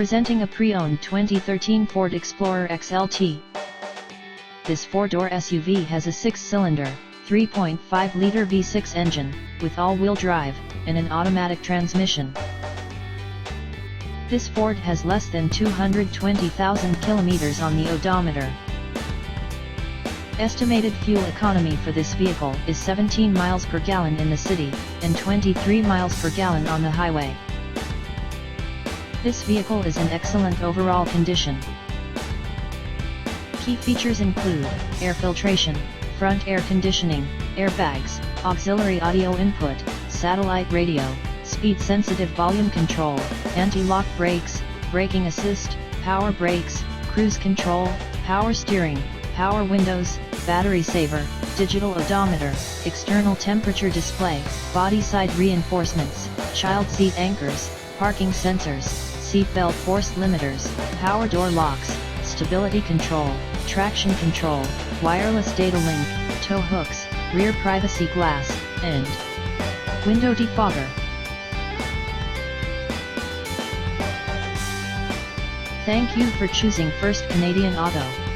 Presenting a pre-owned 2013 Ford Explorer XLT. This four-door SUV has a 6-cylinder, 3.5-liter V6 engine, with all-wheel drive, and an automatic transmission. This Ford has less than 220,000 kilometers on the odometer. Estimated fuel economy for this vehicle is 17 miles per gallon in the city, and 23 miles per gallon on the highway. This vehicle is in excellent overall condition. Key features include air filtration, front air conditioning, airbags, auxiliary audio input, satellite radio, speed-sensitive volume control, anti-lock brakes, braking assist, power brakes, cruise control, power steering, power windows, battery saver, digital odometer, external temperature display, body side reinforcements, child seat anchors, parking sensors, seat belt force limiters, power door locks, stability control, traction control, wireless data link, tow hooks, rear privacy glass, and window defogger. Thank you for choosing First Canadian Auto.